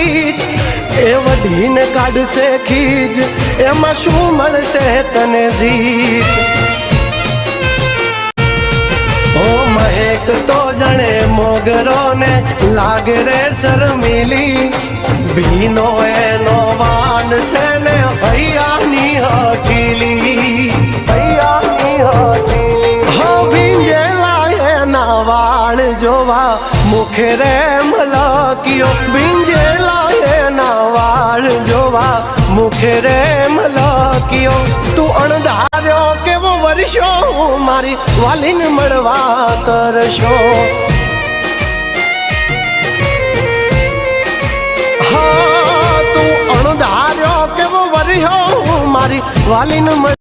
ગીત એ વઢીને કાઢશે ખીજ એમાં શું મળશે તને જીત ઓ મહેક તો જણે મોગરો ને લાગે રે શર્મિલી ભીનો એનો વાન છે ને હૈયાની હઠીલી હૈયાની હઠીલી હો ભીંજેલા એના વાળ જોવા મુખે રે મલકિયો ભીંજેલા એના વાળ જોવા મુખે રે મલકિયો તું અણધાર્યો કેવો વર્ષો મારી વાલીને મળવા કરશો હા તું અણધાર્યો કેવો વર્ષો મારી વાલીને